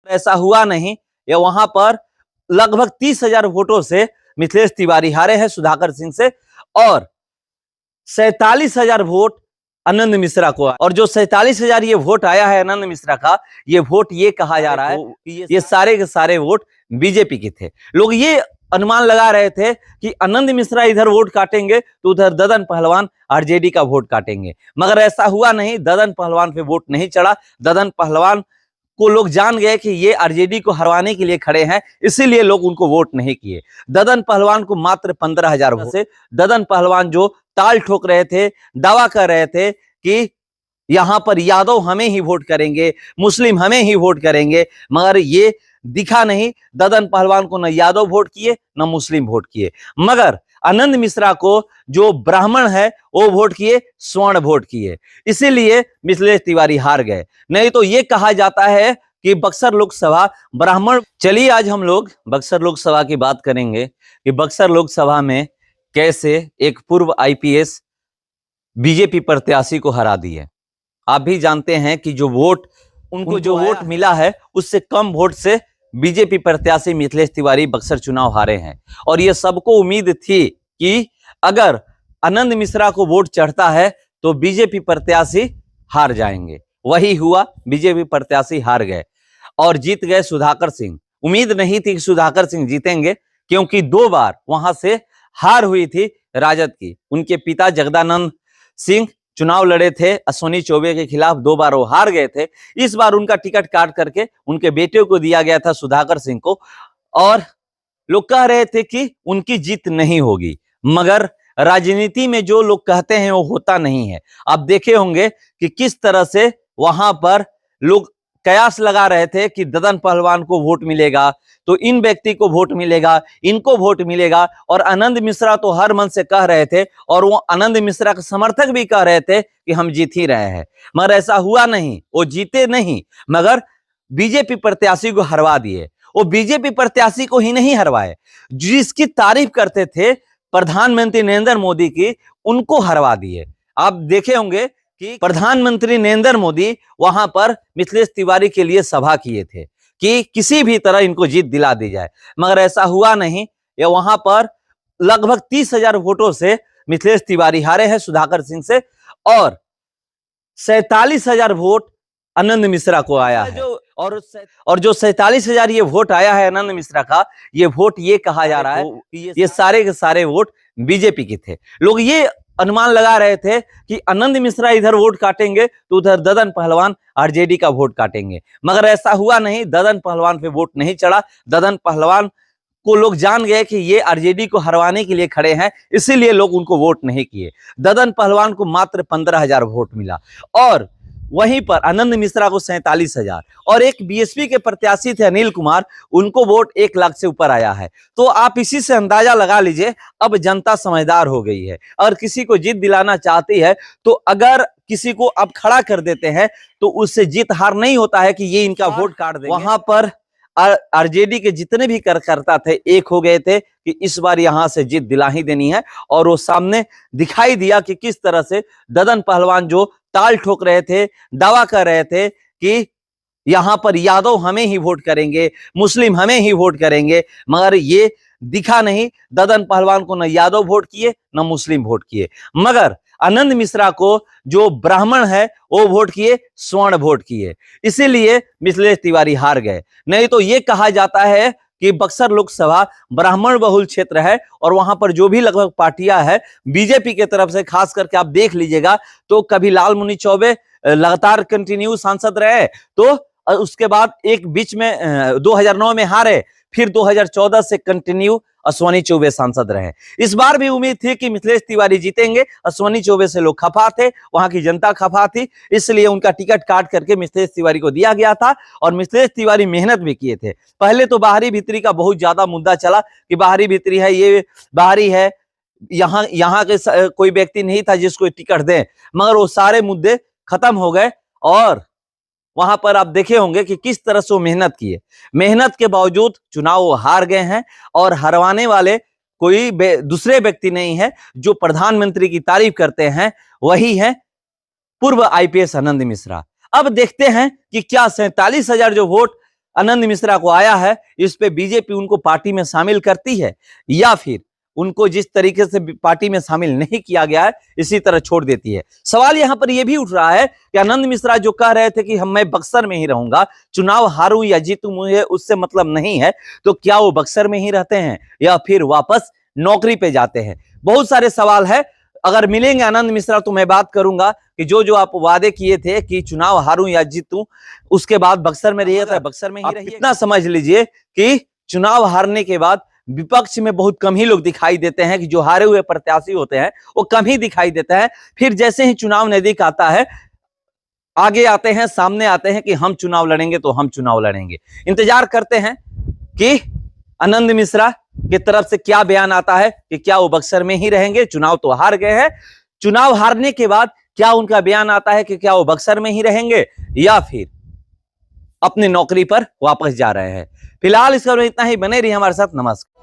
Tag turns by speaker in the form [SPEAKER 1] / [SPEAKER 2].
[SPEAKER 1] ऐसा हुआ नहीं। ये वहां पर लगभग 30,000 वोटों से मिथिलेश तिवारी हारे हैं सुधाकर सिंह से, और 47,000 वोट आनंद मिश्रा को। और जो 47,000 ये वोट आया है आनंद मिश्रा का, ये वोट ये कहा जा रहा है कि ये सारे के सारे वोट बीजेपी के थे। लोग ये अनुमान लगा रहे थे कि आनंद मिश्रा इधर वोट काटेंगे तो उधर ददन पहलवान आरजेडी का वोट काटेंगे, मगर ऐसा हुआ नहीं। ददन पहलवान पे वोट नहीं चढ़ा। ददन पहलवान को लोग जान गए कि ये आरजेडी को हरवाने के लिए खड़े हैं, इसीलिए लोग उनको वोट नहीं किए। ददन पहलवान को मात्र 15,000 वोट से ददन पहलवान जो ताल ठोक रहे थे, दावा कर रहे थे कि यहां पर यादव हमें ही वोट करेंगे, मुस्लिम हमें ही वोट करेंगे, मगर ये दिखा नहीं। ददन पहलवान को न यादव वोट किए न मुस्लिम वोट किए, मगर आनंद मिश्रा को जो ब्राह्मण है वो वोट किए, स्वर्ण वोट किए, इसीलिए मिथिलेश तिवारी हार गए। नहीं तो ये कहा जाता है कि बक्सर लोकसभा ब्राह्मण। चलिए आज हम लोग बक्सर लोकसभा की बात करेंगे कि बक्सर लोकसभा में कैसे एक पूर्व आईपीएस बीजेपी प्रत्याशी को हरा दिए। आप भी जानते हैं कि जो वोट उनको जो वोट मिला है उससे कम वोट से बीजेपी प्रत्याशी मिथिलेश तिवारी बक्सर चुनाव हारे हैं। और ये सबको उम्मीद थी कि अगर आनंद मिश्रा को वोट चढ़ता है तो बीजेपी प्रत्याशी हार जाएंगे। वही हुआ, बीजेपी प्रत्याशी हार गए और जीत गए सुधाकर सिंह। उम्मीद नहीं थी कि सुधाकर सिंह जीतेंगे, क्योंकि 2 बार वहां से हार हुई थी राजद की। उनके पिता जगदानंद सिंह चुनाव लड़े थे अश्विनी चौबे के खिलाफ, 2 बार वो हार गए थे। इस बार उनका टिकट काट करके उनके बेटे को दिया गया था, सुधाकर सिंह को, और लोग कह रहे थे कि उनकी जीत नहीं होगी। मगर राजनीति में जो लोग कहते हैं वो होता नहीं है। आप देखे होंगे कि किस तरह से वहां पर लोग कयास लगा रहे थे कि ददन पहलवान को वोट मिलेगा तो इन व्यक्ति को वोट मिलेगा, इनको वोट मिलेगा। और आनंद मिश्रा तो हर मन से कह रहे थे, और वो आनंद मिश्रा के समर्थक भी कह रहे थे कि हम जीत ही रहे हैं, मगर ऐसा हुआ नहीं। वो जीते नहीं, मगर बीजेपी प्रत्याशी को हरवा दिए। वो बीजेपी प्रत्याशी को ही नहीं हरवाए, जिसकी तारीफ करते थे प्रधानमंत्री नरेंद्र मोदी की, उनको हरवा दिए। आप देखे होंगे कि प्रधानमंत्री नरेंद्र मोदी वहां पर मिथिलेश तिवारी के लिए सभा किए थे कि किसी भी तरह इनको जीत दिला दी जाए, मगर ऐसा हुआ नहीं। ये वहां पर लगभग 30,000 वोटों से मिथिलेश तिवारी हारे हैं सुधाकर सिंह से, और 47,000 वोट आनंद मिश्रा को आया है। और जो 47,000 ये वोट आया है आनंद मिश्रा का, ये वोट ये कहा जा रहा है कि ये सारे के सारे वोट बीजेपी के थे। लोग ये अनुमान लगा रहे थे कि आनंद मिश्रा इधर वोट काटेंगे तो उधर ददन पहलवान आरजेडी का वोट काटेंगे, मगर ऐसा हुआ नहीं। ददन पहलवान पे वोट नहीं चढ़ा। ददन पहलवान को लोग जान गए कि ये आरजेडी को हरवाने के लिए खड़े हैं, इसीलिए लोग उनको वोट नहीं किए। ददन पहलवान को मात्र 15,000 वोट मिला, और वहीं पर आनंद मिश्रा को 47,000, और एक बीएसपी के प्रत्याशी थे अनिल कुमार, उनको वोट 1 लाख से ऊपर आया है। तो आप इसी से अंदाजा लगा लीजिए, अब जनता समझदार हो गई है। और किसी को जीत दिलाना चाहती है तो अगर किसी को अब खड़ा कर देते हैं तो उससे जीत हार नहीं होता है कि ये इनका वोट काट देंगे। वहां पर आरजेडी के जितने भी कार्यकर्ता थे एक हो गए थे कि इस बार यहां से जीत दिला ही देनी है। और वो सामने दिखाई दिया कि किस तरह से ददन पहलवान जो ताल ठोक रहे थे, दावा कर रहे थे कि यहां पर यादव हमें ही वोट करेंगे, मुस्लिम हमें ही वोट करेंगे, मगर ये दिखा नहीं। ददन पहलवान को न यादव वोट किए न मुस्लिम वोट किए, मगर आनंद मिश्रा को जो ब्राह्मण है वो वोट किए, स्वर्ण वोट किए, इसीलिए मिथिलेश तिवारी हार गए। नहीं तो ये कहा जाता है कि बक्सर लोकसभा ब्राह्मण बहुल क्षेत्र है, और वहां पर जो भी लगभग पार्टियां है बीजेपी के तरफ से, खास करके आप देख लीजिएगा तो कभी लालमुनि चौबे लगातार कंटिन्यू सांसद रहे, तो उसके बाद एक बीच में 2009 में हारे, फिर 2014 से कंटिन्यू अश्विनी चौबे सांसद रहे। इस बार भी उम्मीद थी कि मिथिलेश तिवारी जीतेंगे। अश्विनी चौबे से लोग खफा थे, वहां की जनता खफा थी, इसलिए उनका टिकट काट करके मिथिलेश तिवारी को दिया गया था। और मिथिलेश तिवारी मेहनत भी किए थे। पहले तो बाहरी भीतरी का बहुत ज्यादा मुद्दा चला कि बाहरी भीतरी है, ये बाहरी है, यहाँ के कोई व्यक्ति नहीं था जिसको टिकट दें, मगर वो सारे मुद्दे खत्म हो गए। और वहां पर आप देखे होंगे कि किस तरह से वो मेहनत किए। मेहनत के बावजूद चुनाव वो हार गए हैं, और हरवाने वाले कोई दूसरे व्यक्ति नहीं है। जो प्रधानमंत्री की तारीफ करते हैं वही है पूर्व आईपीएस आनंद मिश्रा। अब देखते हैं कि क्या 47,000 जो वोट आनंद मिश्रा को आया है, इस पे बीजेपी उनको पार्टी में शामिल करती है या फिर उनको जिस तरीके से पार्टी में शामिल नहीं किया गया है इसी तरह छोड़ देती है। सवाल यहां पर यह भी उठ रहा है कि आनंद मिश्रा जो कह रहे थे कि मैं बक्सर में ही रहूंगा, चुनाव हारूं या जीतूं मुझे उससे मतलब नहीं है, तो क्या वो बक्सर में ही रहते हैं या फिर वापस नौकरी पे जाते हैं? बहुत सारे सवाल है। अगर मिलेंगे आनंद मिश्रा तो मैं बात करूंगा कि जो जो आप वादे किए थे कि चुनाव हारूं या जीतूं, उसके बाद बक्सर में रहिए तो बक्सर में ही रहिए। इतना समझ लीजिए कि चुनाव हारने के बाद विपक्ष में बहुत कम ही लोग दिखाई देते हैं, कि जो हारे हुए प्रत्याशी होते हैं वो कम ही दिखाई देते हैं। फिर जैसे ही चुनाव नजदीक आता है आगे आते हैं, सामने आते हैं कि हम चुनाव लड़ेंगे तो हम चुनाव लड़ेंगे। इंतजार करते हैं कि आनंद मिश्रा की तरफ से क्या बयान आता है कि क्या वो बक्सर में ही रहेंगे। चुनाव तो हार गए हैं, चुनाव हारने के बाद क्या उनका बयान आता है कि क्या वो बक्सर में ही रहेंगे या फिर अपनी नौकरी पर वापस जा रहे हैं। फिलहाल इस खबर में इतना ही। बने रहिए हमारे साथ। नमस्कार।